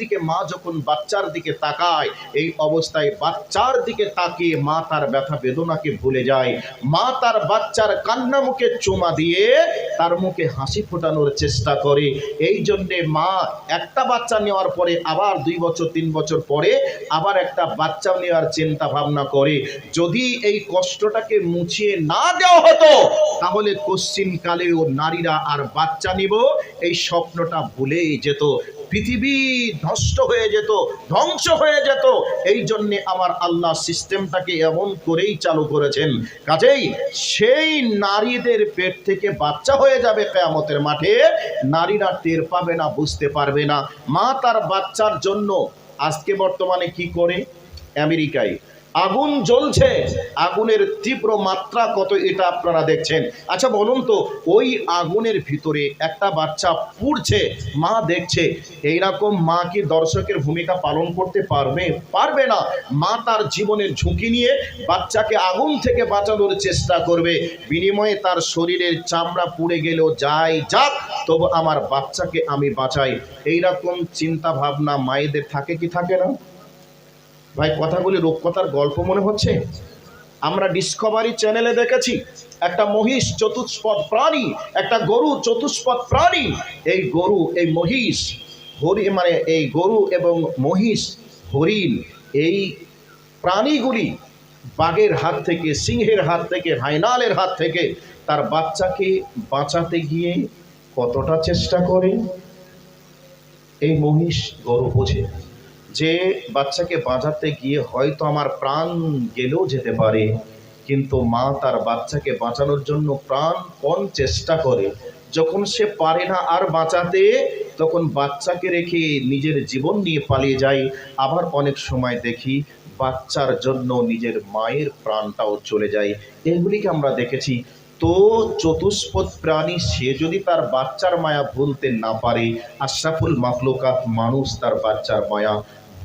দিকে মা যখন বাচ্চার দিকে তাকায়, এই অবস্থায় বাচ্চার দিকে তাকিয়ে মা তার ব্যথা বেদনাকে ভুলে যায়। মা তার বাচ্চার কান্না মুখে চুমা দিয়ে তার মুখে হাসি ফোটানোর চেষ্টা করে। এই জন্যে মা একটা বাচ্চা নেওয়ার পরে আবার 2 বছর 3 বছর পরে আবার একটা বাচ্চা নেওয়ার চিন্তা ভাবনা করে। যদি এই কষ্টটাকে মুছিয়ে না দেওয়া হতো, তাহলে পশ্চিমকালেও নারীরা আর বাচ্চা নিব এই স্বপ্নটা ভুলেই যেত, পৃথিবী নষ্ট হয়ে যেত, ধ্বংস হয়ে যেত। এই জন্যে আমার আল্লাহ সিস্টেমটাকে এমন করেই চালু করেছেন। কাজেই সেই নারীদের পেট থেকে বাচ্চা হয়ে যাবে কিয়ামতের মাঠে, নারীরা টের পাবে না, বুঝতে পারবে না। মা তার বাচ্চার জন্য আজকে বর্তমানে কি করে, আমেরিকায় আগুন জ্বলছে, আগুনের তীব্র মাত্রা কত এটা আপনারা দেখছেন। আচ্ছা বলুন তো, ওই আগুনের ভিতরে একটা বাচ্চা পুড়ছে, মা দেখছে, এইরকম মা কি দর্শকের ভূমিকা পালন করতে পারবে? পারবে না। মা তার জীবনের ঝুঁকি নিয়ে বাচ্চাকে আগুন থেকে বাঁচানোর চেষ্টা করবে, বিনিময়ে তার শরীরের চামড়া পুড়ে গেলেও যাই যাক, তবু আমার বাচ্চাকে আমি বাঁচাই। এইরকম চিন্তা ভাবনা মায়েদের থাকে কি থাকে না? ভাই কথাগুলি রূপকথার গল্প মনে হচ্ছে? আমরা ডিসকভারি চ্যানেলে দেখেছি একটা মহিষ চতুষ্পদ প্রাণী, একটা গরু চতুষ্পদ প্রাণী। এই গরু, এই মহিষ, হরিণ, মানে এই গরু এবং মহিষ, হরিণ, এই প্রাণীগুলি বাঘের হাত থেকে, সিংহের হাত থেকে, হায়নালের হাত থেকে তার বাচ্চাকে বাঁচাতে গিয়ে কতটা চেষ্টা করে। এই মহিষ, গরু বোঝে যে বাচ্চাকে বাঁচাতে গিয়ে হয়তো আমার প্রাণ গেলেও যেতে পারে, কিন্তু মা তার বাচ্চাকে বাঁচানোর জন্য প্রাণপণ চেষ্টা করে। যখন সে পারে না আর বাঁচাতে, তখন বাচ্চাকে রেখে নিজের জীবন নিয়ে পালিয়ে যায়। আবার অনেক সময় দেখি বাচ্চার জন্য নিজের মায়ের প্রাণটাও চলে যায়। এগুলিকে আমরা দেখেছি। তো চতুষ্পদ প্রাণী সে যদি তার বাচ্চার মায়া ভুলতে না পারে, আশরাফুল মাখলুকাত মানুষ তার বাচ্চার মায়া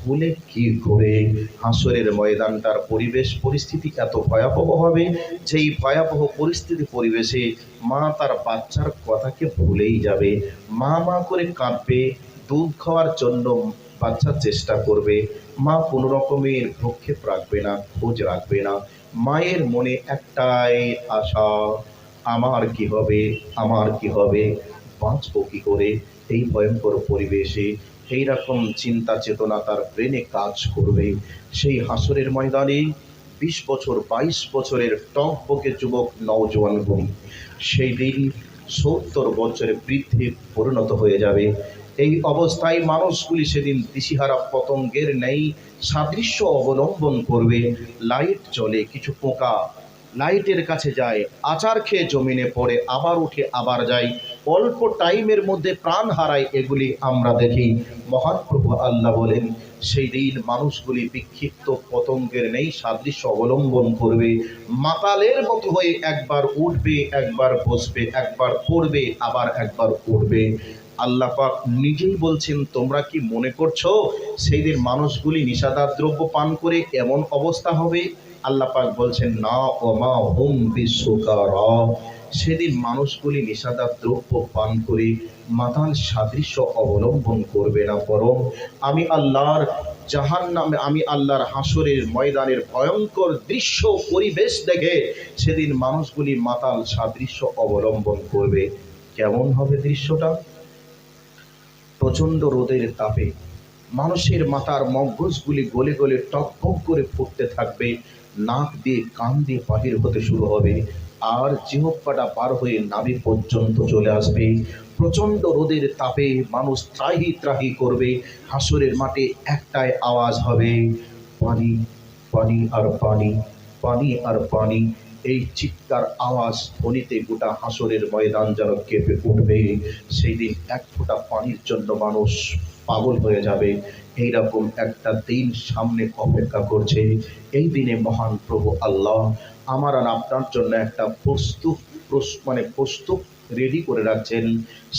ভুলে কি করে? হাসরের ময়দানটার পরিবেশ পরিস্থিতি এত ভয়াবহ হবে, যেই ভয়াবহ পরিস্থিতি পরিবেশে মা তার বাচ্চার কথাকে ভুলেই যাবে। মা মা করে কাঁদবে, দুধ খাওয়ার জন্য বাচ্চা চেষ্টা করবে, মা কোনো রকমের ভ্রুক্ষেপ রাখবে না, খোঁজ রাখবে না। মায়ের মনে একটাই আশা, আমার কি হবে, আমার কি হবে, বাঁচবো কি করে এই ভয়ঙ্কর পরিবেশে। এই রকম চিন্তা চেতনা তার ব্রেনে কাজ করবে। সেই হাসরের ময়দানে 20 বছর 22 বছরের টকবকে যুবক নওজোয়ানগুলি সেই দিন 70 বছরে বৃদ্ধে পরিণত হয়ে যাবে। এই অবস্থায় মানুষগুলি সেদিন দিশিহারা পতঙ্গের ন্যায় সাদৃশ্য অবলম্বন করবে। লাইট জ্বলে, কিছু পোকা লাইটের কাছে যায়, আচার খেয়ে জমিনে পড়ে, আবার উঠে আবার যায়, অল্প টাইমের মধ্যে প্রাণ হারায়। এগুলি আমরা দেখি। মহান প্রভু আল্লাহ বলেন, সেই দিন মানুষগুলি বিক্ষিপ্ত পতঙ্গের নেই সাদৃশ্য অবলম্বন করবে, মাতালের মতো হয়ে একবার উঠবে, একবার বসবে, একবার পড়বে, আবার একবার উঠবে। আল্লাহ পাক নিজেই বলছেন, তোমরা কি মনে করছো সেই দিন মানুষগুলি নিষাদার দ্রব্য পান করে এমন অবস্থা হবে? আল্লাহ পাক বলছেন, না, ওমা হুম বিসুকারা। সেদিন মানুষগুলি নিষাদার দ্রব্য পান করে মাতাল সাদৃশ্য অবলম্বন করবে না, বরং আমি আল্লাহর জাহান্নামে, আমি আল্লাহর হাসরের ময়দানের ভয়ঙ্কর দৃশ্য পরিবেশ দেখে সেদিন মানুষগুলি মাতাল সাদৃশ্য অবলম্বন করবে। কেমন হবে দৃশ্যটা? প্রচণ্ড রোদের তাপে মানুষের মাথার মগজগুলি গলে গলে টকবক করে ফুটতে থাকবে, নাক দিয়ে কান দিয়ে বাহির হতে শুরু হবে, আর জিহ্বাটা পার হয়ে নাভি পর্যন্ত চলে আসবে। প্রচণ্ড রোদের তাপে মানুষ ত্রাহি ত্রাহি করবে। হাসরের মাঠে একটাই আওয়াজ হবে, পানি, পানি আর পানি, পানি আর পানি। এই চিৎকার আওয়াজ ধ্বনিতে গোটা হাসরের ময়দান যেন কেঁপে উঠবে। সেই দিন এক ফোঁটা পানির জন্য মানুষ পাগল হয়ে যাবে। এইরকম একটা দিন সামনে অপেক্ষা করছে। এই দিনে মহান প্রভু আল্লাহ আমার আর আপনার জন্য একটা প্রস্তুত রেডি করে রাখছেন।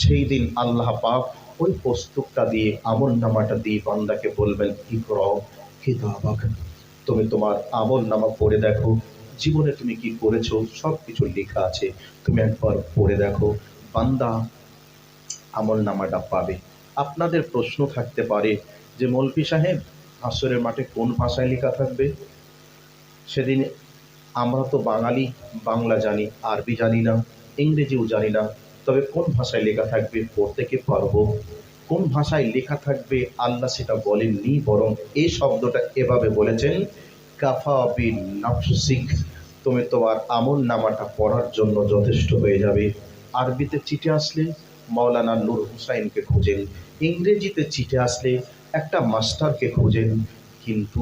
সেই দিন আল্লাহ পাক ওই প্রস্তুতটা দিয়ে, আমল নামাটা দিয়ে বান্দাকে বলবেন, ইকরা কিতাবাক, তুমি তোমার আমল নামা পড়ে দেখো, জীবনে তুমি কি করেছো সব কিছু লেখা আছে, তুমি একবার পড়ে দেখো। বান্দা আমল নামাটা পাবে। আপনাদের প্রশ্ন থাকতে পারে, যে মৌলভী সাহেব হাসরের মাঠে কোন ভাষায় লেখা থাকবে। সেদিন আমরা তো বাঙালি, বাংলা জানি, আরবি জানি না, ইংরেজিও জানি না, তবে কোন ভাষায় লেখা থাকবে পড়তে কি পারবো? কোন ভাষায় লেখা থাকবে আল্লাহ সেটা বলেননি, বরং এই শব্দটা এভাবে বলেছেন, কাফা বিন নাফসিক, তুমি তোমার আমল নামাটা পড়ার জন্য যথেষ্ট হয়ে যাবে। আরবিতে চিঠি আসলে মাওলানা নূর হুসাইনকে খোঁজেন, ইংরেজিতে চিঠি আসলে একটা মাস্টারকে খোঁজেন, কিন্তু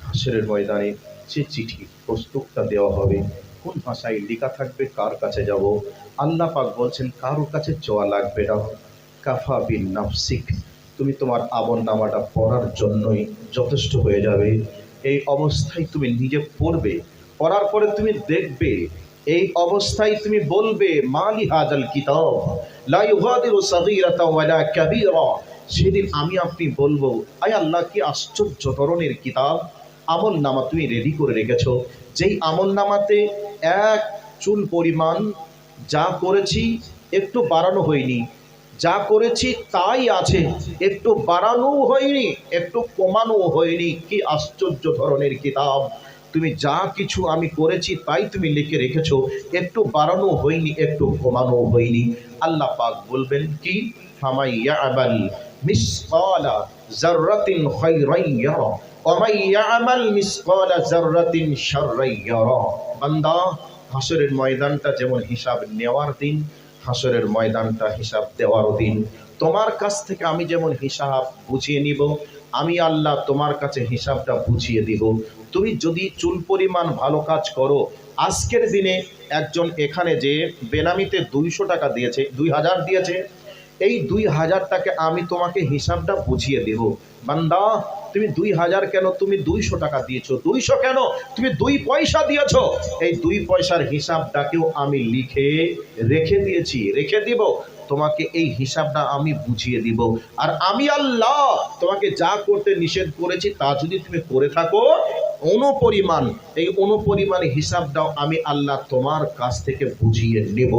হাসরের ময়দানে যে চিঠি প্রস্তুতটা দেওয়া হবে কোন ভাষায় লেখা থাকবে, কার কাছে যাব? আল্লাহ পাক বলছেন কারোর কাছে চাওয়া লাগবে না, কাফা বিন নাফসিক, তুমি তোমার আমল নামাটা পড়ার জন্যই যথেষ্ট হয়ে যাবে। এই অবস্থায় তুমি নিজে পড়বে, পড়ার পরে তুমি দেখবে, এই অবস্থায় তুমি বলবে মালি হাজাল কিতাব লা ইউগাদিরু সাগীরাতাও ওয়ালা কাবীরা। সেদিন আমি আপনি বলবো, আয় আল্লাহ কি আশ্চর্য ধরনের কিতাব, আমল নামা তুমি রেডি করে রেখেছো, যেই আমল নামাতে এক চুল পরিমাণ যা করেছি একটু বাড়ানো হয়নি, যা করেছি তাই আছে, একটু বাড়ানোও হয়নি, একটু কমানোও হয়নি। কি আশ্চর্য ধরনের কিতাব, তুমি যা কিছু আমি করেছি তাই তুমি লিখে রেখেছো, একটু বাড়ানো হয়নি, একটু কমানো হয়নি। আল্লাহ পাক বলবেন কি, ফামাই ইয়ামাল মিসকালা যাররাতিন খায়রান ইয়ারা ওয়া মান ইয়ামাল মিসকালা যাররাতিন শাররান ইয়ারা। বান্দা, হাসরের ময়দানটা যেমন হিসাব নেওয়ার দিন, হাসরের ময়দানটা হিসাব দেওয়ার দিন। তোমার কাছ থেকে আমি যেমন হিসাব বুঝিয়ে নিব, আমি আল্লাহ তোমার কাছে হিসাবটা বুঝিয়ে দিব। তুমি যদি চুল পরিমাণ ভালো কাজ করো, আজকের দিনে একজন এখানে যে বেনামিতে 200 টাকা দিয়েছে, 2000 দিয়েছে, এই 2000 টাকা আমি তোমাকে হিসাবটা বুঝিয়ে দেব। বান্দা, তুমি 2000 কেন, তুমি 200 টাকা দিয়েছো, 200 কেন, তুমি 2 পয়সা দিয়েছো, এই 2 পয়সার হিসাবটাকেও আমি লিখে রেখে দিয়েছি, রেখে দিব, তোমাকে এই হিসাবটা আমি বুঝিয়ে দিব। আর আমি আল্লাহ তোমাকে যা করতে নিষেধ করেছি তা যদি তুমি করে থাকো, অনুপরিমাণ, এই অনুপরিমাণ হিসাবটাও আমি আল্লাহ তোমার কাছ থেকে বুঝিয়ে নেব।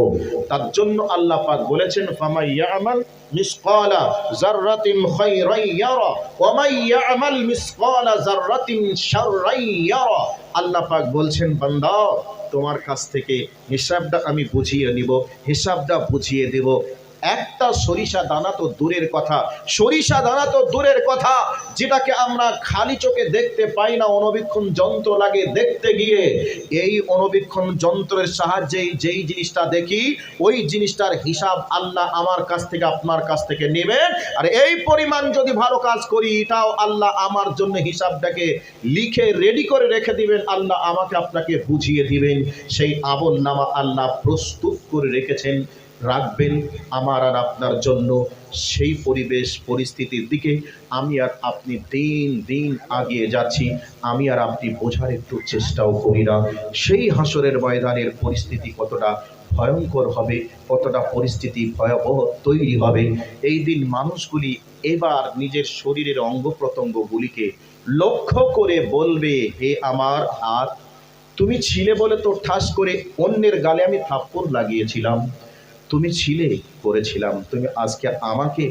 তার জন্য আল্লাহ পাক বলেছেন, ফামাই ইয়ামাল মিসকালা যাররাতিন খায়রান ইয়ারা ওয়া মান ইয়ামাল মিসকালা যাররাতিন শাররান ইয়ারা। আল্লাহ পাক বলছেন, বান্দা তোমার কাছ থেকে হিসাবটা আমি বুঝিয়ে নিব, হিসাবটা বুঝিয়ে দেব। একটা সরিষা দানা তো দূরের কথা, সরিষা দানা তো দূরের কথা, যেটাকে আমরা খালি চোখে দেখতে পাই না, অনুবীক্ষণ যন্ত্র লাগে দেখতে গিয়ে, এই অনুবীক্ষণ যন্ত্রের সাহায্যে যেই জিনিসটা দেখি, ওই জিনিসটার হিসাব আল্লাহ আমার কাছ থেকে আপনার কাছ থেকে নেবেন। আর এই পরিমাণ যদি ভালো কাজ করি, এটাও আল্লাহ আমার জন্য হিসাবটাকে লিখে রেডি করে রেখে দিবেন, আল্লাহ আমাকে আপনাকে বুঝিয়ে দিবেন। সেই আমল নামা আল্লাহ প্রস্তুত করে রেখেছেন, রাখবেন আমার আর আপনার জন্য। সেই পরিবেশ পরিস্থিতির দিকে আমি আর আপনি দিন দিন আগিয়ে যাচ্ছি, আমি আর আপনি বোঝার একটু চেষ্টাও করি না। সেই হাসরের ময়দানের পরিস্থিতি কতটা ভয়ঙ্কর হবে, কতটা পরিস্থিতি ভয়াবহ তৈরি হবে। এই দিন মানুষগুলি এবার নিজের শরীরের অঙ্গ প্রত্যঙ্গগুলিকে লক্ষ্য করে বলবে, হে আমার হাত, তুমি ছিলে বলে তো ঠাস করে অন্যের গালে আমি থাপ্পড় লাগিয়েছিলাম, তুমি ছিলে, করেছিলাম, তুমি আজকে আমাকে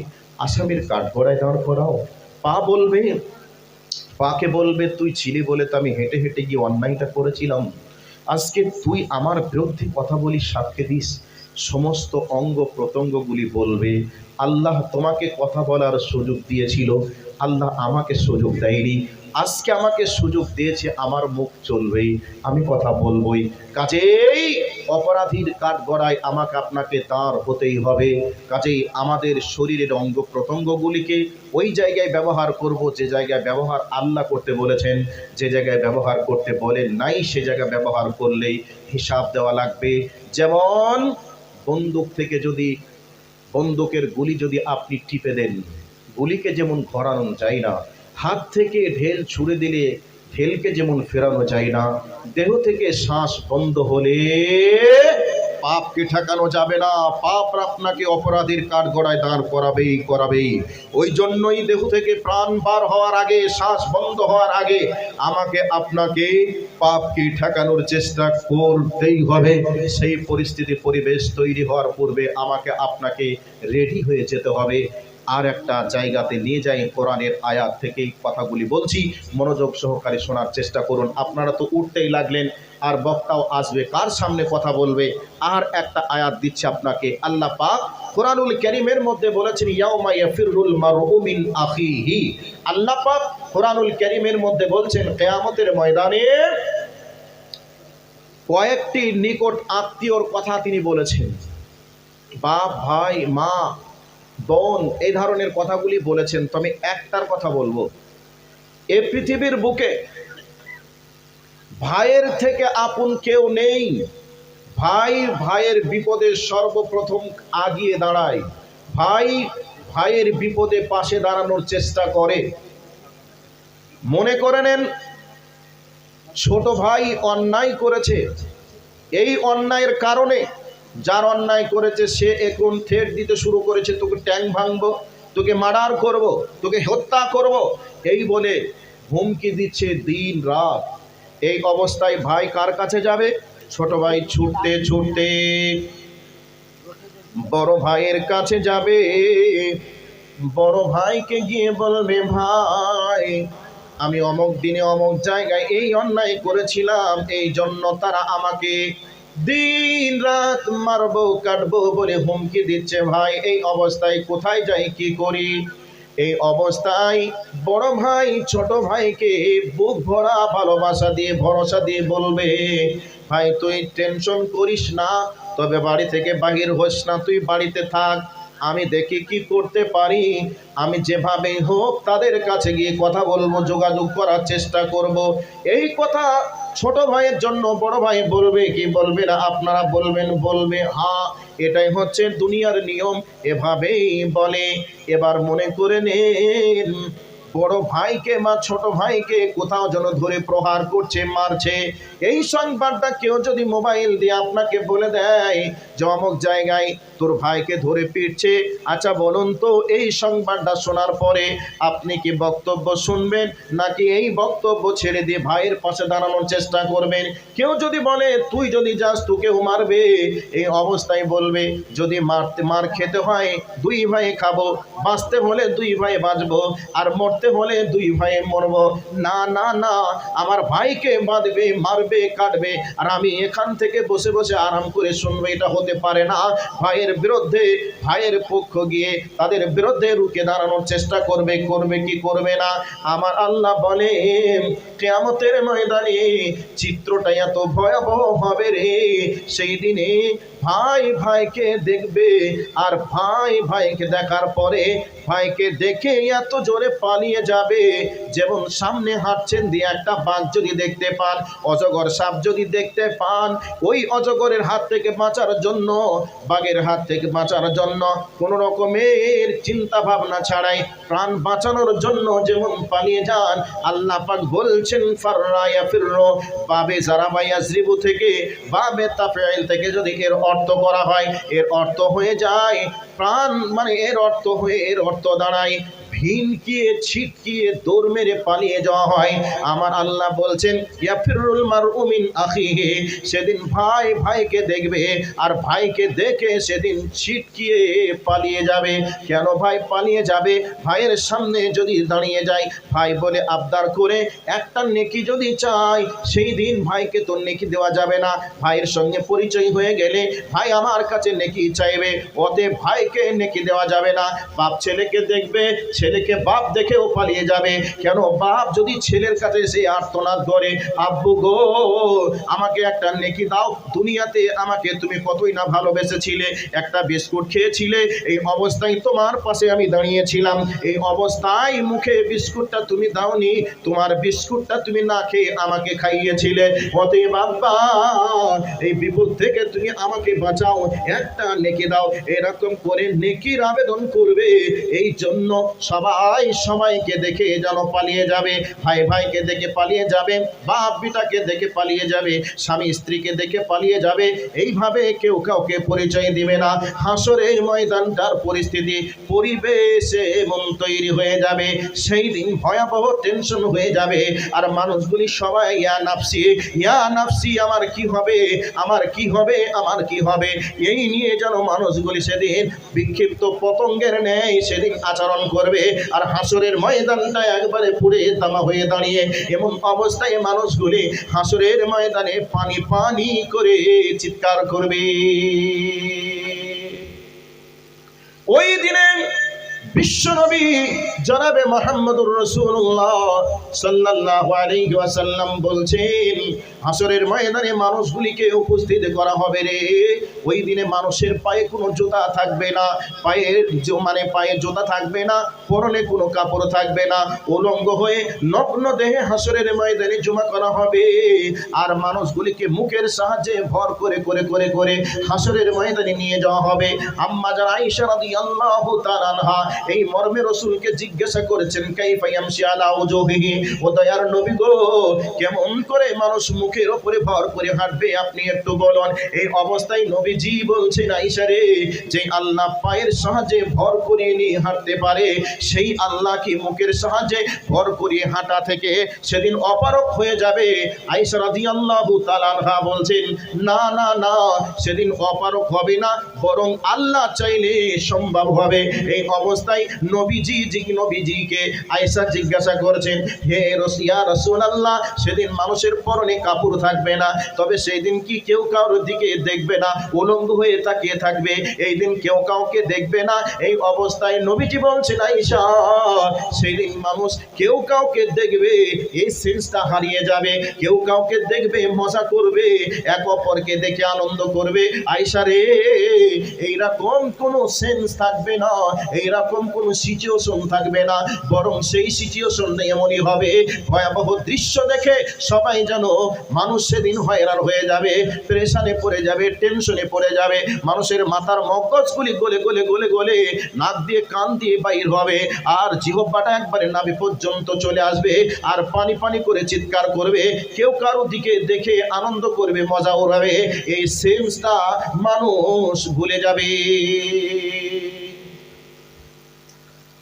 আসামির কাঠগড়ায় দাঁড় করাও। পা বলবে, পাকে বলবে, তুই ছিলি বলে তো আমি হেঁটে হেঁটে গিয়ে অন্যায়টা করেছিলাম, আজকে তুই আমার বিরুদ্ধে কথা বলিস, সাক্ষী দিস। সমস্ত অঙ্গ প্রত্যঙ্গগুলি বলবে, আল্লাহ তোমাকে কথা বলার সুযোগ দিয়েছিল, আল্লাহ আমাকে সুযোগ দেয়নি, আজকে আমাকে সুযোগ দিয়েছে, আমার মুখ চলবেই, আমি কথা বলবই। কাজেই অপরাধীর কাঠগড়ায় আমাকে আপনাকে দাঁড় হতেই হবে। কাজেই আমাদের শরীরের অঙ্গ প্রত্যঙ্গগুলিকে ওই জায়গায় ব্যবহার করব যে জায়গায় ব্যবহার আল্লাহ করতে বলেছেন, যে জায়গায় ব্যবহার করতে বলেন নাই সে জায়গায় ব্যবহার করলেই হিসাব দেওয়া লাগবে। যেমন বন্দুক থেকে যদি, বন্দুকের গুলি যদি আপনি টিপে দেন, গুলিকে যেমন ঘোরানো যায় না, হাত থেকে ঢেল ছুড়ে দিলে ঢেলকে যেমন ফেরানো যায় না, দেহ থেকে শ্বাস বন্ধ হলে পাপকে ঠেকানো যাবে না, পাপ আপনাকে অপরাধীর কাঠগড়ায় দাঁড় করাবেই করাবেই। ওই জন্যই দেহ থেকে প্রাণ বার হওয়ার আগে, শ্বাস বন্ধ হওয়ার আগে আমাকে আপনাকে পাপকে ঠেকানোর চেষ্টা করতেই হবে। সেই পরিস্থিতি পরিবেশ তৈরি হওয়ার পূর্বে আমাকে আপনাকে রেডি হয়ে যেতে হবে। আর একটা জায়গাতে নিয়ে যাই, কোরআনের আয়াত থেকেই কথাগুলি বলছি, মনোযোগ সহকারে শোনার চেষ্টা করুন। আপনারা তো উঠতেই লাগলেন, আর বক্তাও আসবে, কার সামনে কথা বলবে। আর একটা আয়াত দিচ্ছে আপনাকে, আল্লাহ পাক কোরআনুল কারীমের মধ্যে বলেছেন ইয়াউমা ইয়াফিরুল মারউ মিন আখিহি। আল্লাহ পাক কোরআনুল কারীমের মধ্যে বলছেন কিয়ামতের ময়দানে কয়েকটি নিকট আত্মীয়র কথা তিনি বলেছেন। বাপ, ভাই, মা, বোন, এই ধরনের কথাগুলি বলেছেন। তবে একটার কথা বলবো, এই পৃথিবীর বুকে ভাইয়ের থেকে আপন কেউ নেই। ভাই ভাইয়ের বিপদে সর্বপ্রথম আগিয়ে দাঁড়ায়, ভাই ভাইয়ের বিপদে পাশে দাঁড়ানোর চেষ্টা করে। মনে করে নেন ছোট ভাই অন্যায় করেছে, এই অন্যায়ের কারণে যার অন্যায় করেছে সে এখন থ্রেট দিতে শুরু করেছে, তোকে ট্যাঙ্ক ভাঙবো, তোকে মার্ডার করব, তোকে হত্যা করব, এই বলে হুমকি দিচ্ছে দিন রাত। এই অবস্থায় ভাই কার কাছে যাবে? ছোট ভাই ছুটতে ছুটতে বড় ভাইয়ের কাছে যাবে। বড় ভাইকে গিয়ে বলবে, ভাই আমি অমুক দিনে অমুক জায়গায় এই অন্যায় করেছিলাম, এই জন্য তারা আমাকে দিন রাত মারবো কাটবো বলে হুমকি দিচ্ছে। ভাই এই অবস্থায় কোথায় যাই, কি করি? এই অবস্থায় বড় ভাই ছোট ভাইকে বুক ভরা ভালোবাসা দিয়ে ভরসা দিয়ে বলবে, ভাই তুই টেনশন করিস না, তবে বাড়ি থেকে বাহির হোস না, তুই বাড়িতে থাক, আমি দেখি কি করতে পারি। আমি যেভাবে হোক তাদের কাছে গিয়ে কথা বলবো, যোগাযোগ করার চেষ্টা করব। এই কথা ছোট ভাইয়ের জন্য বড় ভাই বলবে কি বলবে না? আপনারা বলবেন, বলবে হ্যাঁ এটাই হচ্ছে দুনিয়ার নিয়ম, এভাবেই বলে। এবার মনে করে নেন বড় ভাইকে বা ছোট ভাইকে কোথাও যেন ধরে প্রহার করছে, মারছে। এই সংবাদটা কেউ যদি মোবাইল দিয়ে আপনাকে বলে দেয় যে অমুক জায়গায় তোর ভাইকে ধরে পিটছে, আচ্ছা বলুন তো এই সংবাদটা শোনার পরে আপনি কি বক্তব্য শুনবেন, নাকি এই বক্তব্য ছেড়ে দিয়ে ভাইয়ের পাশে দাঁড়ানোর চেষ্টা করবেন? কেউ যদি বলে তুই যদি যাস তোকেও মারবে, এই অবস্থায় বলবে যদি মার খেতে হয় দুই ভাই খাবো, বাঁচতে হলে দুই ভাই বাঁচবো, আর মরতে হলে দুই ভাই মরবো। না না না, আমার ভাইকে বাঁধবে, মারবে, কাটবে, আর আমি এখান থেকে বসে বসে আরাম করে শুনবো, এটা হতে পারে না। ভাইয়ের বিরুদ্ধে, ভাইয়ের পক্ষ গিয়ে তাদের বিরুদ্ধে রুখে দাঁড়ানোর চেষ্টা করবে, করবে কি করবে না? আমার আল্লাহ বলে কিয়ামতের ময়দানে চিত্রটা এত ভয়াবহ হবে রে, সেই দিনে ভাই ভাইকে দেখবে, আর ভাই ভাইকে দেখার পরে ভাইকে দেখে এত জোরে পালিয়ে যাবে, যেমন সামনে হাঁটছেন দিয়ে একটা বাঘ যদি দেখতে পান, অজগর সাপ যদি দেখতে পান, ওই অজগরের হাত থেকে বাঁচার জন্য, বাঘের হাত থেকে বাঁচার জন্য কোনো রকমের চিন্তা ভাবনা ছাড়াই প্রাণ বাঁচানোর জন্য যেমন পালিয়ে যান, আল্লাহ পাক বলছেন ফাররায়া ফিররো বাবে জারাবা ইয়াজরিবু থেকে বাবে তাফঈল থেকে যদি এর অর্থ করা হয়, এর অর্থ হয়ে যায় প্রাণ, মানে এর অর্থ দাঁড়ায় ভিনকিয়ে ছিটকিয়ে দৌড় মেরে পালিয়ে যাওয়া হয়। আমার আল্লাহ বলছেন ইয়াফিরুল মারউ মিন আখিহি, সেদিন ভাই ভাইকে দেখবে, আর ভাইকে দেখে সেদিন ছিটকিয়ে পালিয়ে যাবে। কেন ভাই পালিয়ে যাবে? ভাইয়ের সামনে যদি দাঁড়িয়ে যায়, ভাই বলে আবদার করে একটা নেকি যদি চাই, সেই দিন ভাইকে তো নেকি দেওয়া যাবে না। ভাইয়ের সঙ্গে পরিচয় হয়ে গেলে ভাই আমার কাছে নেকি চাইবে, অতএব ভাইকে নেকি দেওয়া যাবে না। বাপ ছেলেকে দেখবে, ছেলেকে বাপ দেখেও পালিয়ে যাবে। কেন? বাপ যদি ছেলের কাছে সেই আর্তনাদ করে, আব্বু গো আমাকে একটা নেকি দাও, দুনিয়াতে আমাকে তুমি কতই না ভালোবেসেছিলে, একটা বিস্কুট খেয়েছিলে, এই অবস্থায় তোমার পাশে আমি দাঁড়িয়েছিলাম, এই অবস্থায় মুখে বিস্কুটটা তুমি দাওনি, তোমার বিস্কুটটা তুমি না খেয়ে আমাকে খাইয়েছিলে, অতএব আব্বা এই বিপদ থেকে তুমি আমাকে বাঁচাও, একটা নেকি দাও। এরকম করে নেকির আবেদন করবে। এই জন্য সব সবাই সবাইকে দেখে যেন পালিয়ে যাবে, ভাই ভাইকে দেখে পালিয়ে যাবে, বাপ বিটাকে দেখে পালিয়ে যাবে, স্বামী স্ত্রীকে দেখে পালিয়ে যাবে। এইভাবে কেউ কাউকে পরিচয় দিবে না। হাসরের ময়দানটার পরিস্থিতি পরিবেশ এমন তৈরি হয়ে যাবে, সেই দিন ভয়াবহ টেনশন হয়ে যাবে। আর মানুষগুলি সবাই ইয়া নাফসি, আমার কি হবে, আমার কি হবে, আমার কি হবে, এই নিয়ে যেন মানুষগুলি সেদিন বিক্ষিপ্ত পতঙ্গের ন্যায় সেদিন আচরণ করবে। আর হাসরের ময়দানটা একবারে পুড়ে তামা হয়ে দাঁড়িয়ে এমন অবস্থায় মানুষগুলি হাসরের ময়দানে পানি পানি করে চিৎকার করবে। ওই দিনে বিশ্বনবী জনাবে মুহাম্মদুর রাসূলুল্লাহ সাল্লাল্লাহু আলাইহি ওয়াসাল্লাম বলছেন, হাসরের ময়দানে মানুষগুলিকে উপস্থিত করা হবে রে। ওই দিনে মানুষের পায়ে কোনো জুতা থাকবে না, পায়ে জুতা থাকবে না, পরনে কোনো কাপড় থাকবে না, উলঙ্গ হয়ে নগ্ন দেহে হাসরের ময়দানে জমা করা হবে। আর মানুষগুলিকে মুখের সাহায্যে ভর করে করে করে করে হাসরের ময়দানে নিয়ে যাওয়া হবে। আম্মা জান আয়েশা রাদিয়াল্লাহু তাআলা আনহা এই মর্মে রাসূলকে জিজ্ঞাসা করেছেন, কাইফা ইয়ামশি আলা ওয়াজহিহি, ও দয়ার নবী গো, কেমন করে মানুষ মুখের উপরে ভর করে হাঁটবে আপনি একটু বলুন। এই অবস্থায় নবীজি বলছেন, আয়েশা রে, যে আল্লাহ পায়ের সাহায্যে ভর করিয়ে নিয়ে হাঁটতে পারে, সেই আল্লাহ কি মুখের সাহায্যে ভর করিয়ে হাঁটা থেকে সেদিন অপারক হয়ে যাবে? আয়েশা রাদিয়াল্লাহু তাআলা আনহা বলছেন, না না না, সেদিন অপারক হবে না, বরং আল্লাহ চাইলে সম্ভব হবে। এই অবস্থায় নবীজিকে আয়েশা জিজ্ঞাসা করছেন, হে ইয়া রাসূলুল্লাহ, সেদিন মানুষের পরনে কাপড় থাকবে না, তবে সেই দিন কি কেউ কারোর দিকে দেখবে না, উলঙ্গ হয়ে তাকিয়ে থাকবে, এই দিন কেউ কাউকে দেখবে না। এই অবস্থায় নবীজি বলছেন, আয়েশা, সেই দিন মানুষ কেউ কাউকে দেখবে, এই সেন্সটা হারিয়ে যাবে। কেউ কাউকে দেখবে, মজা করবে, এক অপরকে দেখে আনন্দ করবে। আয়েশা রে, এইরকম কোনো সেন্স থাকবে না, এইরকম কোনো সিচুয়েশন থাকবে না, বরং সেই সিচুয়েশন এমনই হবে, ভয়াবহ দৃশ্য দেখে সবাই যেন মানুষ সেদিন হয়রান হয়ে যাবে, প্রেশানে পড়ে যাবে, টেনশনে পড়ে যাবে। মানুষের মাথার মগজগুলি গলে গলে গলে গলে নাক দিয়ে কান দিয়ে বাইর হবে, আর জিহ্বাটা একবারে নাভি পর্যন্ত চলে আসবে, আর পানি পানি করে চিৎকার করবে, কেউ কারো দিকে দেখে আনন্দ করবে, মজা ওড়াবে। এই সেন্সটা মানুষ ভুলে যাবে।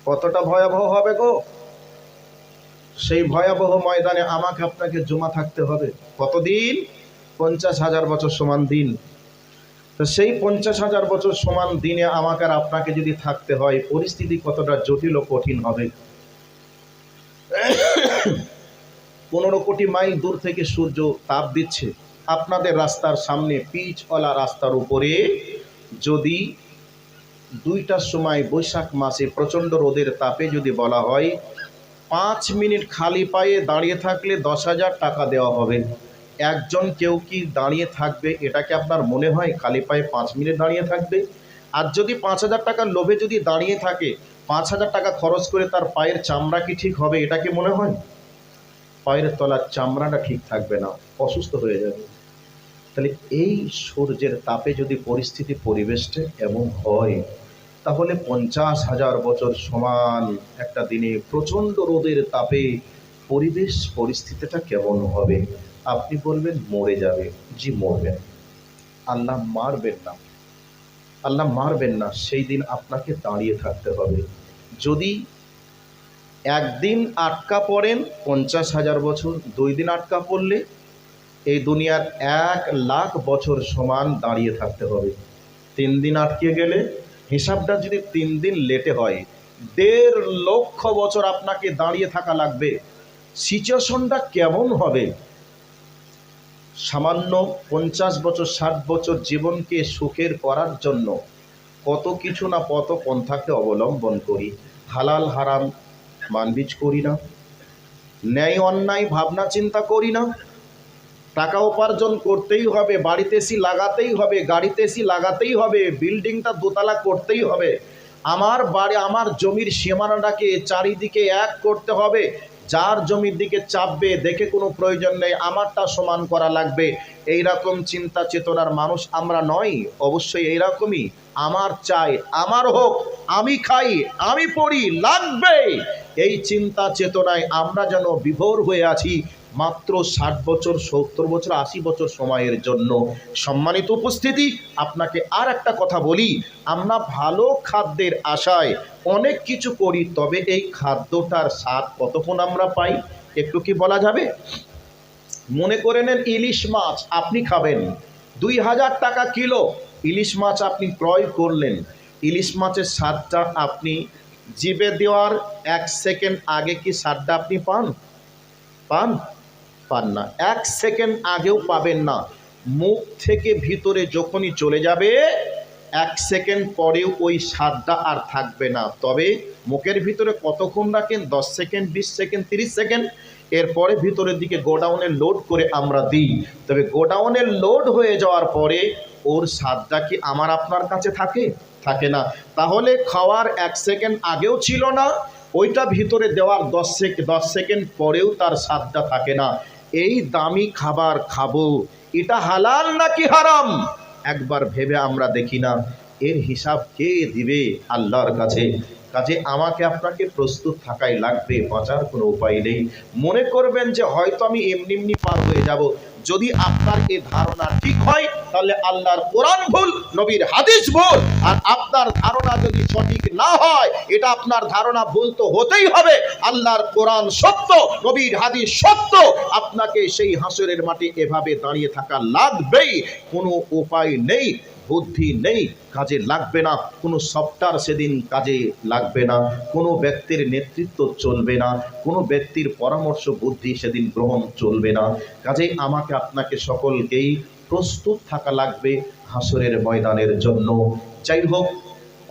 কতটা ভয়াবহ হবে গো! সেই ভয়াবহ ময়দানে আমাকে আপনাকে জমা থাকতে হবে কতদিন? 50,000 বছর সমান দিন। তো সেই 50,000 বছর সমান দিনে আমাকে আর আপনাকে যদি থাকতে হয়, পরিস্থিতি কতটা জটিল ও কঠিন হবে। 15 কোটি মাইল দূর থেকে সূর্য তাপ দিচ্ছে আপনাদের রাস্তার সামনে, পিচওয়ালা রাস্তার উপরে যদি 2টার সময় বৈশাখ মাসে প্রচণ্ড রোদের তাপে যদি বলা হয় 5 মিনিট খালি পায়ে দাঁড়িয়ে থাকলে 10,000 টাকা দেওয়া হবে, একজন কেউ কি দাঁড়িয়ে থাকবে? এটাকে আপনার মনে হয় খালি পায়ে 5 মিনিট দাঁড়িয়ে থাকবে? আর যদি 5,000 টাকার লোভে যদি দাঁড়িয়ে থাকে, 5,000 টাকা খরচ করে তার পায়ের চামড়া কি ঠিক হবে? এটা কি মনে হয়? পায়ের তলার চামড়াটা ঠিক থাকবে না, অসুস্থ হয়ে যাবে। তাহলে এই সূর্যের তাপে যদি পরিস্থিতি পরিবেশটা এমন হয়, তাহলে 50,000 বছর সমান একটা দিনে প্রচণ্ড রোদের তাপে পরিবেশ পরিস্থিতিটা কেমন হবে? আপনি বলবেন মরে যাবে। জি, মরবেন। আল্লাহ মারবেন না, আল্লাহ মারবেন না। সেই দিন আপনাকে দাঁড়িয়ে থাকতে হবে। যদি একদিন আটকা পড়েন 50,000 বছর, 2 দিন আটকা পড়লে এই দুনিয়ার 1,00,000 বছর সমান দাঁড়িয়ে থাকতে হবে। 3 দিন আটকে গেলে, হিসাবটা যদি 3 দিন লেটে হয়, 1.5 লক্ষ বছর আপনাকে দাঁড়িয়ে থাকা লাগবে। সিচুয়েশনটা কেমন হবে? সামান্য 50 বছর 60 বছর জীবনকে সুখের করার জন্য কত কিছু না কত পন্থাকে অবলম্বন করি, হালাল হারাম মানবিজ করি না, ন্যায় অন্যায় ভাবনা চিন্তা করি না, টাকা উপার্জন করতেই হবে, বাড়িতে এসি লাগাতেই হবে, গাড়িতে এসি লাগাতেই হবে, বিল্ডিংটা দোতলা করতেই হবে, আমার বাড়ি আমার জমির সীমানাটাকে চারিদিকে এক করতে হবে, যার জমির দিকে চাপবে, দেখে কোনো প্রয়োজন নেই আমারটা সমান করা লাগবে, এইরকম চিন্তা চেতনার মানুষ আমরা নই। অবশ্যই এইরকমই, আমার চাই, আমার হোক, আমি খাই, আমি পড়ি, লাগবে, এই চিন্তা চেতনায় আমরা যেন বিভোর হয়ে আছি মাত্র 60 বছর, 70 বছর, 80 বছর সময়ের জন্য। সম্মানিত উপস্থিতি, আপনাকে আর একটা কথা বলি, আমরা ভালো খাদ্যের আশায় অনেক কিছু করি, তবে এই খাদ্যটার স্বাদ কতক্ষণ আমরা পাই একটু কি বলা যাবে? মনে করে নেন ইলিশ মাছ আপনি খাবেন, 2000 টাকা কিলো ইলিশ মাছ আপনি ক্রয় করলেন। ইলিশ মাছের স্বাদটা আপনি জিভে দেওয়ার 1 সেকেন্ড আগে কি স্বাদটা আপনি পান? পান? পান না, 1 সেকেন্ড আগেও পাবেন না। মুখ থেকে ভিতরে যখনই চলে যাবে 1 সেকেন্ড পরেও ওই স্বাদটা আর থাকবে না। তবে মুখের ভিতরে কতক্ষণ রাখেন? 10 সেকেন্ড, 20 সেকেন্ড, 30 সেকেন্ড। এরপরে ভিতরের দিকে গোডাউনে লোড করে আমরা দিই। তবে গোডাউনে লোড হয়ে যাওয়ার পরে ওর স্বাদটা কি আমার আপনার কাছে থাকে? থাকে না। তাহলে খাওয়ার 1 সেকেন্ড আগেও ছিল না, ওইটা ভিতরে দেওয়ার 10 সেকেন্ড পরেও তার স্বাদটা থাকে না। এই দামি খাবার খাবো, এটা হালাল নাকি হারাম একবার ভেবে আমরা দেখি না? এর হিসাব কে দিবে? আল্লাহর কাছে। কাজে আমাকে আপনাকে প্রস্তুত থাকাই লাগবে, বাঁচার কোনো উপায় নেই। মনে করবেন যে হয়তো আমি এমনি এমনি পার হয়ে যাব, যদি আপনার এই ধারণা ঠিক হয় তাহলে আল্লাহর কোরআন ভুল, নবীর হাদিস ভুল। আর আপনার ধারণা যদি সঠিক না হয়, এটা আপনার ধারণা ভুল তো হতেই হবে। আল্লাহর কোরআন সত্য, নবীর হাদিস সত্য, আপনাকে সেই হাসরের মাঠে এভাবে দাঁড়িয়ে থাকা লাগবেই, কোনো উপায় নেই। বুদ্ধি নেই, কাজে লাগবে না। কোনো সফটওয়্যার সেদিন কাজে লাগবে না, কোনো ব্যক্তির নেতৃত্ব চলবে না, কোনো ব্যক্তির পরামর্শ বুদ্ধি সেদিন গ্রহণ চলবে না। কাজেই আমাকে আপনাকে সকলকেই প্রস্তুত থাকা লাগবে হাসরের ময়দানের জন্য। যাই হোক,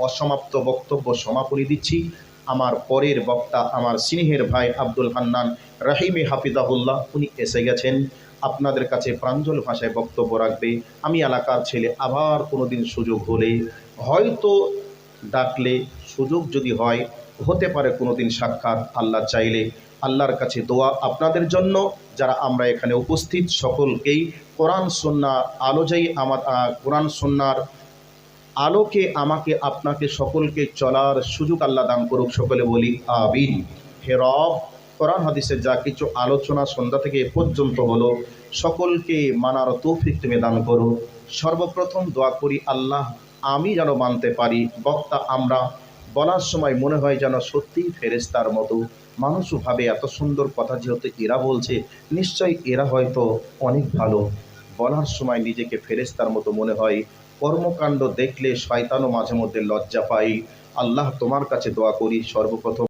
অসমাপ্ত বক্তব্য সমাপনী দিচ্ছি। আমার পরের বক্তা আমার স্নেহের ভাই আব্দুল হান্নান রাহিমি হাফিজাহুল্লাহ, উনি এসে গেছেন, আপনাদের কাছে প্রাঞ্জল ভাষায় বক্তব্য রাখবে। আমি এলাকার ছেলে, আবার কোনোদিন সুযোগ হলে হয়তো ডাকলে, সুযোগ যদি হয় হতে পারে কোনোদিন সাক্ষাৎ, আল্লাহ চাইলে। আল্লাহর কাছে দোয়া আপনাদের জন্য, যারা আমরা এখানে উপস্থিত সকলকেই কোরআন সুন্নাহ আলোযায়ী কোরআন সুন্নাহর আলোকে আমাকে আপনাকে সকলকে চলার সুযোগ আল্লাহ দান করুক, সকলে বলি আমিন। হে রব, কোরআন হাদিসের যা কিছু আলোচনা সন্ধ্যা থেকে এ পর্যন্ত হলো, সকলকে মানার তৌফিক তুমি দান করো। সর্বপ্রথম দোয়া করি আল্লাহ, আমি যেন মানতে পারি। বক্তা আমরা বলার সময় মনে হয় যেন সত্যিই ফেরেশতার মতো। মানুষও ভাবে এত সুন্দর কথা যেহেতু এরা বলছে, নিশ্চয়ই এরা হয়তো অনেক ভালো। বলার সময় নিজেকে ফেরেশতার মতো মনে হয়। কর্মকাণ্ড দেখলে শয়তানও মাঝে মধ্যে লজ্জা পাই। আল্লাহ তোমার কাছে দোয়া করি, সর্বপ্রথম